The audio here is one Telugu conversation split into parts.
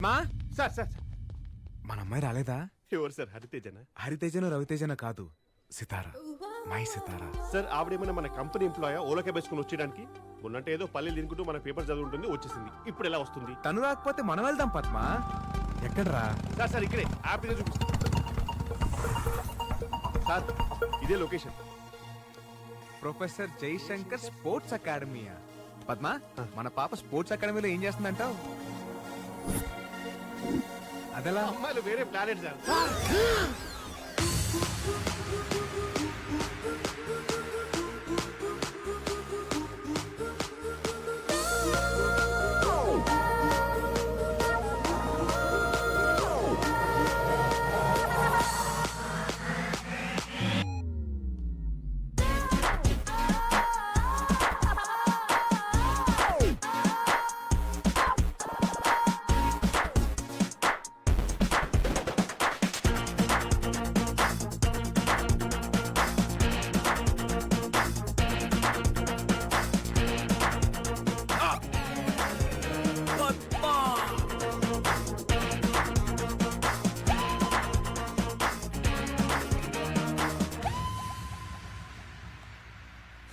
మా సార్ సార్ మన అమ్మాయి రాలేదా? ఎవరు సార్? హరితేజనా? హరితేజను రవితేజన కాదు, సితారా, మై సితారా. సార్ ఆవిడేమైనా మన కంపెనీ ఎంప్లాయా? ఓలా క్యాబ్ వేసుకుని వచ్చేయడానికి? ఉన్నట్టు ఏదో పల్లెలు తినుకుంటూ మన పేపర్ చదువుంటుంది, వచ్చేసింది. ఇప్పుడు ఎలా వస్తుంది? తను రాకపోతే మనం వెళ్దాం పద్మ. ఎక్కడరా? సార్ సార్ ఇక్కడే యాప్ ఇదే చూపిస్తుంది సార్. ఇదే లొకేషన్. ప్రొఫెసర్ జయశంకర్ స్పోర్ట్స్ అకాడమీయా? పద్మ, మన పాప స్పోర్ట్స్ అకాడమీలో ఏం చేస్తుందంటావు? అదలా అమ్మాయిలు వేరే ప్లానెట్ సార్.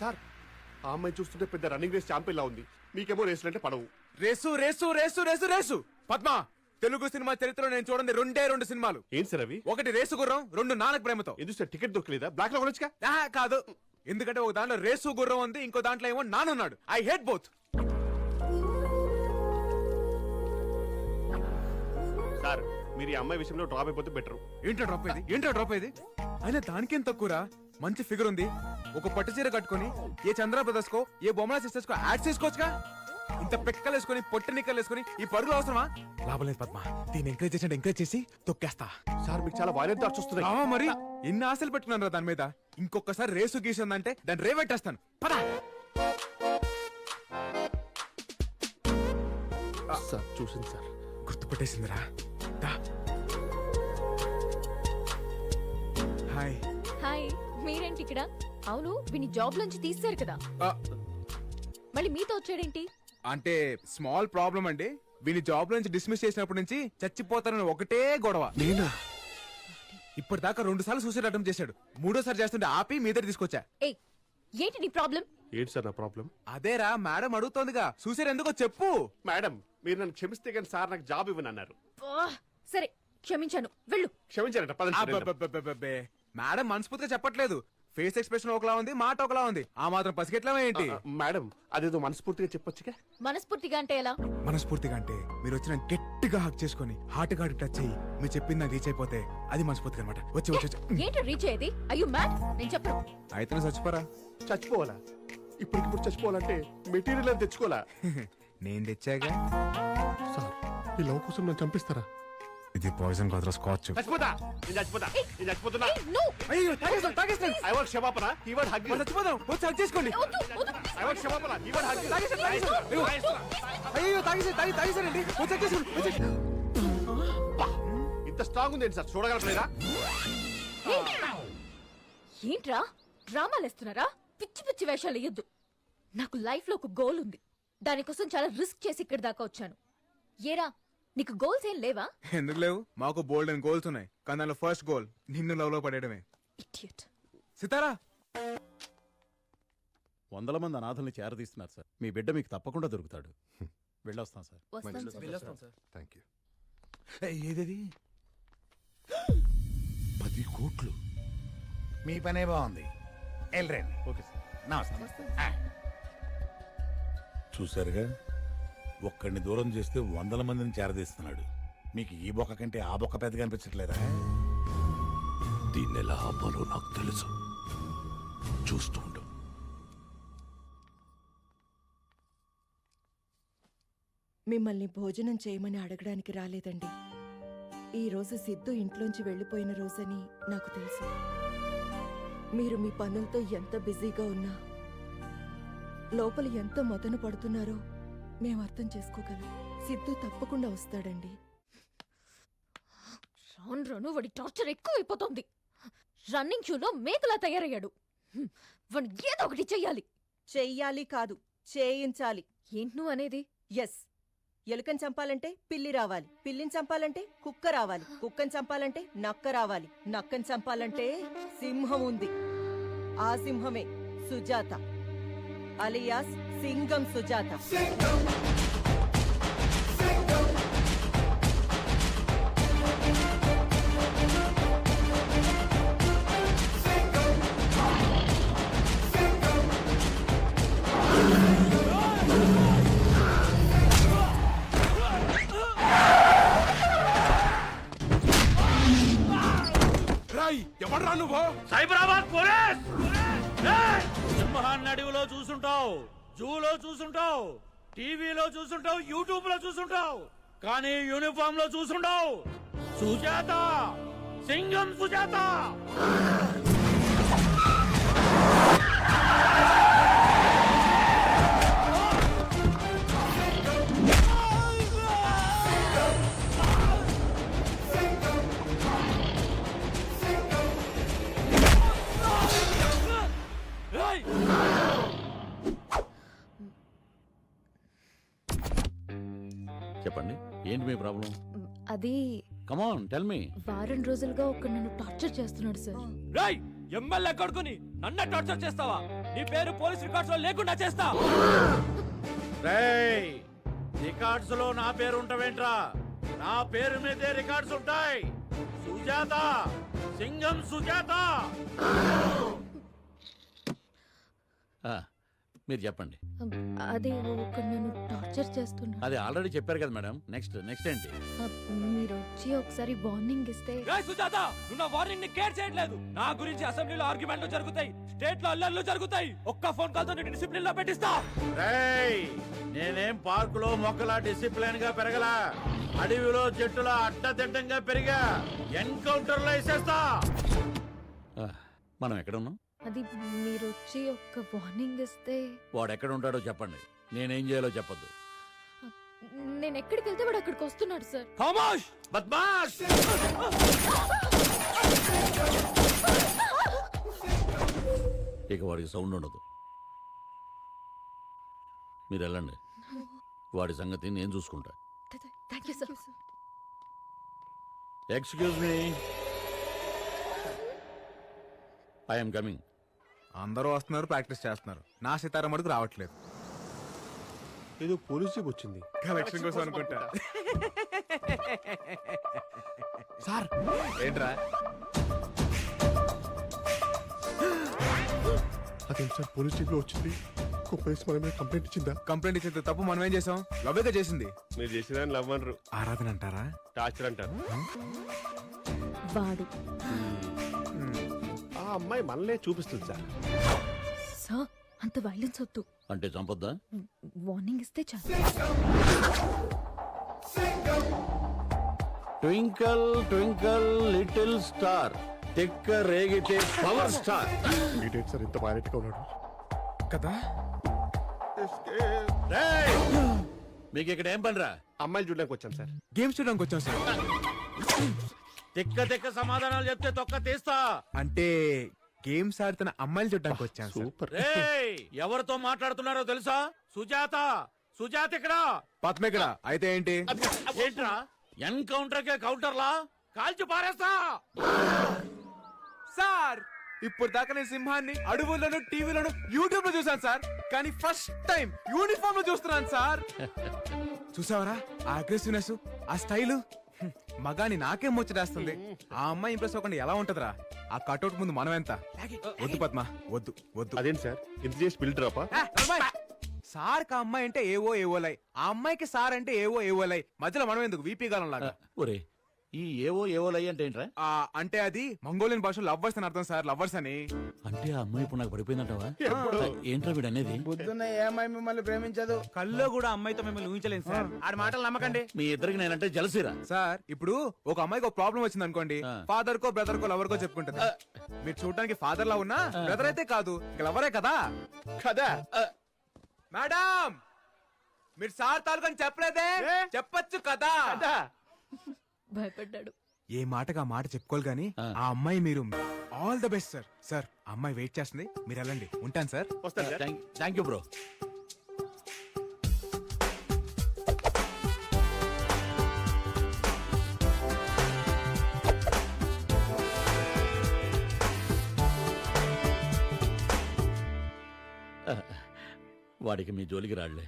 సార్ ఆ అమ్మాయి చూస్తుంటే పెద్ద రన్నింగ్ రేస్ ఛాంపియన్ లా ఉంది. మీకేమో రేసులు అంటే పడవు. Race race race race race. Padma, Telugu cinema చరిత్రలో నేను చూడండి రెండు సినిమాలు. ఏం సార్ అవి? ఒకటి రేసు గుర్రం, రెండు నానక ప్రేమతో. ఎందుకు సార్ టికెట్ దొరకలేదా? బ్లాక్ లో కొనొచ్చుగా. కాదు, ఎందుకంటే ఒక దాంట్లో రేసు గుర్రం ఉంది, ఇంకో దాంట్లో ఏమో నానున్నాడు. I hate both. సార్ మీరు ఈ అమ్మాయి విషయంలో డ్రాప్ అయిపోతే బెటర్. ఏంటో డ్రాప్ అయ్యేది? అయినా దానికేం తక్కువరా? మంచి ఫిగర్ ఉంది, ఒక పట్టు చీర కట్టుకుని ఏ చంద్ర బ్రదర్స్ కో ఏ బొమ్మల సిస్టర్స్ కో యాడ్ చేసుకోవచ్చుగా. ఇంత పెక్కలు వేసుకుని పొట్టి నిక్కలు వేసుకుని ఈ పరుగులు అవసరమా? లాభం లేదు పద్మ, దీన్ని ఎంకరేజ్ చేసి తొక్కేస్తా. సార్ మీకు చాలా వైలెంట్ థాట్స్ వస్తున్నాయి. మరి ఎన్ని ఆశలు పెట్టుకున్నాను దాని మీద. ఇంకొకసారి రేసు గీసిందంటే దాన్ని రేవెట్టేస్తాను. పదా సార్ చూసింది సార్, గుర్తుపట్టేసిందిరా. హాయ్. హాయ్, మీరేంటి ఇక్కడ? అవును, వీని జాబ్ నుంచి తీసేశారు కదా, మళ్ళీ మీతో వచ్చాడేంటి? అంటే స్మాల్ ప్రాబ్లం అండి. వీని జాబ్ నుంచి డిస్మిస్ చేసినప్పటి నుంచి చచ్చిపోతానని ఒకటే గొడవ. నేనా? ఇప్పటిదాకా 2 సార్లు సూసైడ్ అటెంప్ట్ చేశాడు. 3ోసారి చేస్తుంటే ఆపి మీ దగ్గర తీసుకొచ్చా. ఏయ్, ఏంటి నీ ప్రాబ్లం? ఏంటి సార్ నా ప్రాబ్లం? అదేరా, మేడం అడుగుతోందిగా, సూసైడ్ ఎందుకో చెప్పు. మేడం మీరు నన్ను క్షమిస్తే కానీ సార్ నాకు జాబ్ ఇవ్వను అన్నారు. సరే క్షమించాను, వెళ్ళు. క్షమించారట. అబ్బబ్బబ్బబ్బబ్బే. మేడం మనస్ఫూర్తిగా చెప్పట్లేదు. ఫేస్ ఎక్స్ప్రెషన్ ఒకలా ఉంది, మాట ఒకలా ఉంది. ఆ మాత్రం పసిగెట్లా ఏంటి? మేడం అదేదో మనస్ఫూర్తిగా చెప్పొచ్చుగా. మనస్ఫూర్తిగా అంటే ఎలా? మనస్ఫూర్తిగా అంటే మీరు వచ్చిన గట్టిగా హక్ చేసుకుని హార్ట్ హార్ట్ టచ్ అయ్యి మీరు చెప్పింది నాకు రీచ్ అయిపోతే అది మనస్ఫూర్తిగా అనమాట. వచ్చి ఏంటో రీచ్ అయ్యేది? అయ్యో మ్యాడ్, నేను చెప్పను. అయితే చచ్చిపోరా. చచ్చిపోవాలా? ఇప్పటికిప్పుడు చచ్చిపోవాలంటే మెటీరియల్ అని తెచ్చుకోవాలా? నేను తెచ్చాగా. సార్ ఈ లవ్ కోసం నన్ను చంపిస్తారా? ఇది పాయిజన్ కాదురా, స్కాచ్. చచ్చిపోతా, నేను చచ్చిపోతా, నేను చచ్చిపోతున్నా. అయ్యో తాగేస్తాను. ఐ వాంట్ క్షమాపణ, హి వాంట్ హగ్. చచ్చిపోదాం, వచ్చి హగ్ చేసుకోండి. ఐ వాంట్ క్షమాపణ, హి వాంట్ హగ్. అయ్యో తాగేసారండి, వచ్చి హగ్ చేసుకోండి. ఇంత స్ట్రాంగ్ ఉంది సార్, చూడగలరా? ఏంట్రా డ్రామాలు వేస్తున్నారా? పిచ్చి పిచ్చి వేషాలు వేయొద్దు. నాకు లైఫ్ లో ఒక గోల్ ఉంది, దానికోసం చాలా రిస్క్ చేసి ఇక్కడి దాకా వచ్చాను. ఏరా, నీకు గోల్స్ ఏం లేవా? ఎందుకు లేవు? మాకు బోల్డ్ అండ్ గోల్స్ ఉన్నాయి, కానీ దానిలో ఫస్ట్ గోల్ నిన్ను లవ్ లో పడేయడమే. ఇడియట్. సితారా, 100 మంది అనాథల్ని చేరదీస్తున్నారు సార్. మీ బిడ్డ మీకు తప్పకుండా దొరుకుతాడు. వెళ్ళొస్తాం సార్. Thank you. ఏదేది 10 కోట్లు. మీ పనే బాగుంది, వెళ్ళండి. Okay sir. నమస్తే. చూసారుగా, ఒక్కడిని దూరం చేస్తే 100 మందిని చేరదీస్తున్నాడు. మీకు ఈ బొక్క కంటే ఆ బొక్క పెద్దగా అనిపించట్లేదా? దీన్ని ఎలా ఆపాలో నాకు తెలుసు, చూస్తూ ఉండు. మిమ్మల్ని భోజనం చేయమని అడగడానికి రాలేదండి. ఈ రోజు సిద్ధు ఇంట్లోంచి వెళ్ళిపోయిన రోజని నాకు తెలుసు. మీరు మీ పనులతో ఎంత బిజీగా ఉన్నా, లోపల ఎంత మదన పడుతున్నారో మేము అర్థం చేసుకోగలం. సిద్ధు తప్పకుండా వస్తాడండి. రాను రాను వాడి టార్చర్ ఎక్కువైపోతుంది. రన్నింగ్ షూలో మేకలా తయారయ్యాడు. వాడు ఏదో ఒకటి చెయ్యాలి. చెయ్యాలి కాదు, చేయించాలి. ఏంటి నువ్వు అనేది? ఎస్, ఎలుకని చంపాలంటే పిల్లి రావాలి, పిల్లిని చంపాలంటే కుక్క రావాలి, కుక్కని చంపాలంటే నక్క రావాలి, నక్కని చంపాలంటే సింహం ఉంది. ఆ సింహమే సుజాత అలియాస్ సింగం సుజాత. రాయ్ ఎవడ్రా నువ్వు? సైబరాబాద్ పోలీస్! ఏయ్! సింహాన్ని అడవిలో చూసుంటావు, జూలో చూసుంటావు, టీవీలో చూసుంటావు, యూట్యూబ్ లో చూసుంటావు, కానీ యూనిఫామ్ లో చూసుంటావు. సుజాత, సింగం సుజాత. ఏయ్! చెప్పండి, ఏంటి మీ ప్రాబ్లం? అది కమాన్ టెల్ మీ. వారం రోజులుగా ఒక నన్ను టార్చర్ చేస్తున్నాడు సార్. రాయ్ ఎమ్మెల్యే కొడుకుని నన్ను టార్చర్ చేస్తావా? నీ పేరు పోలీస్ రికార్డ్స్ లో లేకుండా చేస్తా. రేయ్, రికార్డ్స్ లో నా పేరు ఉంటావేంట్రా? నా పేరు మీదే రికార్డ్స్ ఉంటాయి. సుజాత, సింగం సుజాత. మీరు చెప్పండి. అది ఒక నన్ను టార్చర్ చేస్తున్నాడు. అది ఆల్రెడీ చెప్పారు కదా మేడం. నెక్స్ట్ ఏంటి? మీరు వచ్చి ఒకసారి వార్నింగ్ ఇస్తే. రాయ్ సుజాత, నువ్వు నా వార్నింగ్ ని కేర్ చేయట్లేదు. నా గురించి అసెంబ్లీలో ఆర్గ్యుమెంట్లు జరుగుతాయి, స్టేట్ లో అల్లర్లు జరుగుతాయి. ఒక్క ఫోన్ కాల్ తో నేను డిసిప్లిన్ లో పెట్టిస్తా. రేయ్, నేనేం పార్కులో మొక్కలా డిసిప్లిన్ గా పెరగలా, అడవిలో చెట్టులా అడ్డదిడ్డంగా పెరిగా. ఎన్కౌంటర్ లో వేసేస్తా. మనం ఎక్కడ ఉన్నాం? అది మీరు వచ్చి ఒక వార్నింగ్ ఇస్తే. వాడు ఎక్కడ ఉంటాడో చెప్పండి, నేనేం చేయాలో చెప్పొద్దు. నేను ఎక్కడికి వెళ్తే వాడు అక్కడికి వస్తున్నాడు సార్. ఖమోష్! బద్మాష్! ఇక వాడికి సౌండ్ ఉండదు. మీరు వెళ్ళండి, వాడి సంగతి నేను చూసుకుంటా. Thank you sir. Excuse me, I'm coming. అందరూ వస్తున్నారు, ప్రాక్టీస్ చేస్తున్నారు. నా సితారా మటుకు రావట్లేదు. ఏదో పోలీస్ జీప్ వచ్చింది. కలెక్షన్ కోసం అనుకుంటా. సార్ ఏంట్రా? అదేం సార్ పోలీస్ జీప్ లో వచ్చింది? పోలీస్ మన మీద కంప్లైంట్ ఇచ్చిందా? కంప్లైంట్ ఇచ్చేది తప్పు మనం ఏం చేసాం? లవ్వేగా చేసింది. మీరు చేసేదాన్ని లవ్ అనరు, ఆరాధన అంటారా? టార్చర్ అంటారు. వాడు ఆ అమ్మాయి మనలే చూపిస్తుంది సార్. సార్ అంత వైలెన్స్ వద్దు. అంటే చంపొద్దా? వార్నింగ్ ఇస్తే చాలు. ట్వింకల్ ట్వింకల్ లిటిల్ స్టార్, తిక్క రేగితే పవర్ స్టార్. డేట్ సార్ ఇంత వైలెంట్ గా ఉన్నాడు కదా. రేయ్, మీకు ఇక్కడ ఏం పనిరా? అమ్మాయిలు చూడడానికి వచ్చాను సార్. గేమ్స్ చూడడానికి వచ్చాం సార్. తిక్క తిక్క సమాధానాలు చెప్తే తొక్క తీస్తా. అంటే గేమ్స్ ఆడుతున్న అమ్మాయిలు చూడడానికి వచ్చాం సార్. సూపర్. రేయ్, ఎవరితో మాట్లాడుతున్నారో తెలుసా? సుజాత, సుజాత ఇక్కడ. పద్మ ఇక్కడ అయితే ఏంటి? ఏంట్రా, ఎన్కౌంటర్ కే కౌంటర్లా కాల్చి పారేస్తా. సార్ ఇప్పుడు దాకా నేను సింహాన్ని అడవుల్లోను, టీవీలోను, యూట్యూబ్ లో చూసాను సార్. కానీ ఫస్ట్ టైం యూనిఫామ్ లో చూస్తున్నాను సార్. చూసావరా ఆ అగ్రెసివ్నెస్, ఆ స్టైలు? మగాని నాకేం ముచ్చటేస్తుంది. ఆ అమ్మాయి ఇంప్రెస్ అవ్వకుండా ఎలా ఉంటదిరా? ఆ కట్అవుట్ ముందు మనం ఎంత? వద్దు పద్మ, వద్దు వద్దు. అదేంటి సార్ ఇంత చేసి బిల్ డ్రాపా? సార్ కా అమ్మాయి అంటే ఏవో ఏవోలై, ఆ అమ్మాయికి సార్ అంటే ఏవో ఏవోలై. మధ్యలో మనం ఎందుకు వీపీ గాలం లాగా? ఒరే, ఈ ఏవో లై అంటే ఏంట్రా? అంటే అది మంగోలియన్ భాషలో లవ్వర్స్ అని అర్థం సార్. లవ్వర్స్ అని. అంటే ఆ అమ్మాయి ఇప్పుడు నాకు పడిపోయిందంటావా? ఏంట్రా వీడు అనేది? పొద్దున్న ఏ అమ్మాయి మిమ్మల్ని ప్రేమించదు. కల్లో కూడా అమ్మాయితో మిమ్మల్ని ఊహించలేదు సార్. ఆడి మాటలు నమ్మకండి. మీ ఇద్దరికి నేనంటే జలసిరా. సార్ ఇప్పుడు ఒక అమ్మాయికి ఒక ప్రాబ్లం వచ్చింది అనుకోండి, ఫాదర్ కో బ్రదర్ కో లవర్ కో చెప్పుకుంటుంది. మీరు చూడడానికి ఫాదర్ లా ఉన్నా బ్రదర్ అయితే కాదు, లవరే కదా. కదా. మేడం మీరు సార్ తాలూకని చెప్పలేదే? చెప్పొచ్చు కదా. భయపడ్డాడు. ఏ మాటగా మాట చెప్పుకోవాలి గానీ ఆ అమ్మాయి మీరు all the best sir. Sir అమ్మాయి వెయిట్ చేస్తుంది, మీరు వెళ్ళండి. ఉంటాను సార్. వస్తాను సార్. Thank you bro. వాడికి మీ జోలికి రాళ్లే.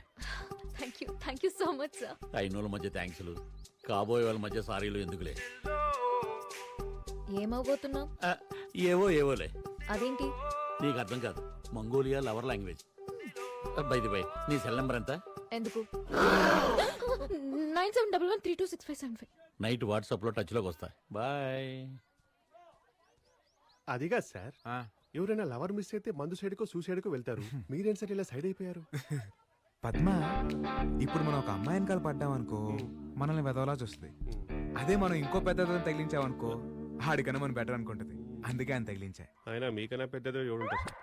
Thank you so much sir. అయినోళ్ళ మధ్య థ్యాంక్స్లు, కాబోయే వాళ్ళ మధ్య సారీలు ఎందుకులే. ఏమవబోతున్నావు? ఏవోలే. అదేంటి? నీకు అర్థం కాదు, మంగోలియా లవర్ లాంగ్వేజ్. బై నీ సెల్ నెంబర్ ఎంత? ఎందుకు? 9711326575. నైట్ వాట్సాప్ లో టచ్ లోకి వస్తా. బాయ్. అదిగా సార్, ఆ, ఎవరైనా లవర్ మిస్ అయితే మందు సైడ్కో సూసైడ్కో వెళ్తారు. మీరేంటి సార్ ఇలా సైడ్ అయిపోయారు? పద్మ, ఇప్పుడు మనం ఒక అమ్మాయి వెనకాల పడ్డామనుకో మనల్ని వెదవలా చూస్తుంది. అదే మనం ఇంకో పెద్దదని తగిలించామనుకో ఆడికన్నా మనం బెటర్ అనుకుంటది. అందుకే ఆయన తగిలించా. ఆయన మీకన్నా పెద్దదో ఎవడుంటారు సార్?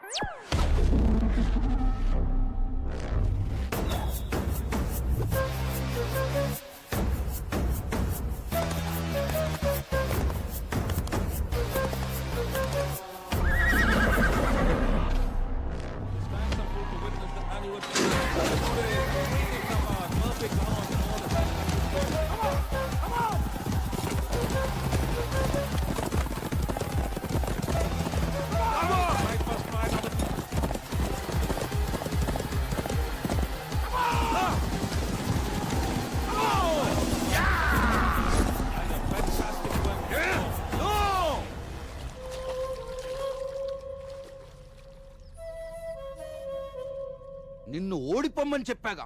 నిన్ను ఓడిపోమ్మని చెప్పాగా,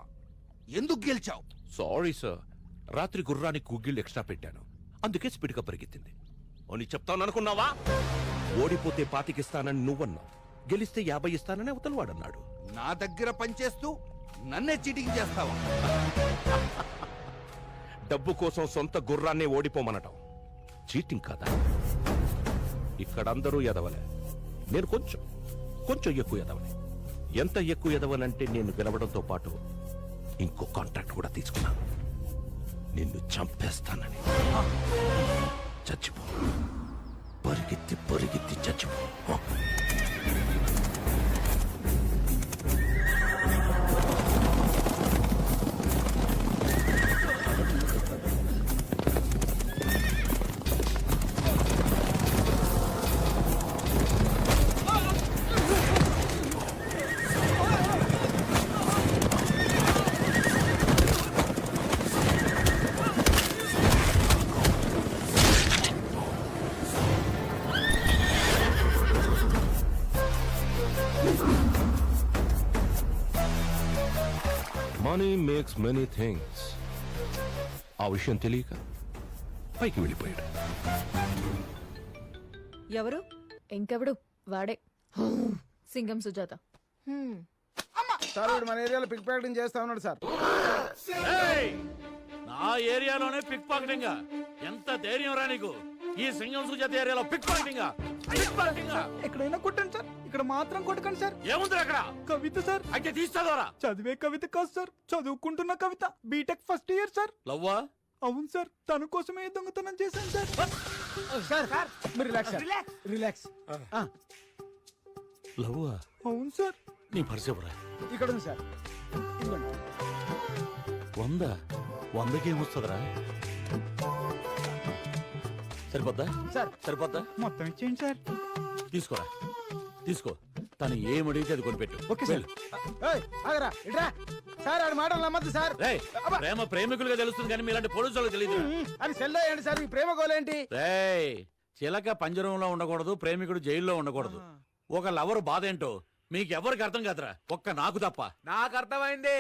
ఎందుకు గెలిచావు? సారీ సార్, రాత్రి గుర్రానికి గుగ్గిళ్ళు ఎక్స్ట్రా పెట్టాను, అందుకే స్పీడ్గా పరిగెత్తింది అని చెప్తాను అనుకున్నావా? ఓడిపోతే 25 ఇస్తానని నువ్వన్నావు, గెలిస్తే 50 ఇస్తానని అవతల వాడన్నాడు. నా దగ్గర పనిచేస్తూ నన్నే చీటింగ్ చేస్తావా? డబ్బు కోసం సొంత గుర్రాన్నే ఓడిపోమనటం చీటింగ్ కాదా? ఇక్కడ అందరూ ఎదవలే, నేను కొంచెం ఎక్కువ ఎదవలే. ఎంత ఎక్కువ ఎదవనంటే నేను గెలవడంతో పాటు ఇంకో కాంట్రాక్ట్ కూడా తీసుకున్నాను, నిన్ను చంపేస్తానని. చచ్చిపో, పరిగెత్తి చచ్చిపో. Money makes many things. ఆ విషయం తెలియక పైకి వెళ్ళిపోయాడు. ఎవరు? ఇంకెవడు? వాడే, సింగం సుజాత. సార్ వీడు మన ఏరియాలో పిక్ ప్యాకెటింగ్ చేస్తా ఉన్నాడు సార్. ఏయ్! నా ఏరియాలోనే పిక్ పాకెటింగ్? ఎంత ధైర్యం రా నీకు? ఈ సింగం సుజాత ఏరియాలో పిక్ పాకెటింగ్? ఎక్కడైనా కొట్టండి సార్, ఇక్కడ మాత్రం కొట్టకండి సార్. ఏముంది అక్కడ? కవిత సార్. అయితే తీస్తాదోరా? చదివే కవిత కాదు సార్, చదువుకుంటున్న కవిత, బీటెక్ ఫస్ట్ ఇయర్ సార్. లవ్వా? అవును సార్, తన కోసమే దొంగతనం చేశాను సార్. సార్ మీరు రిలాక్స్ రిలాక్స్. లవ్వా? అవును సార్. నీ పరిచయరా? ఇక్కడ ఉంది సార్, ఇదిగోండి. 100కి ఏమొస్తుందిరా? సరిపోద్దా? సార్ సరిపోద్దా? మొత్తం ఇచ్చేయండి సార్. తీసుకో. తను ఏమడిగితే అది కొనిపెట్టు. Okay sir. ఏయ్, ఆగరా, ఇట్రా. సార్ ఆడి మాటలు నమ్మద్దు సార్. రేయ్, ప్రేమ ప్రేమికులుగా తెలుస్తుంది కానీ మీలాంటి పోలీసులకు తెలియదు. అని సెల్ అయ్యండి సార్, ఈ ప్రేమ గోలేంటి? రేయ్, చిలక పంజరంలో ఉండకూడదు, ప్రేమికుడు జైల్లో ఉండకూడదు. ఒక లవర్ బాధ ఏంటో మీకెవరికి అర్థం కాదురా, ఒక్క నాకు తప్ప. నాకు అర్థమైంది.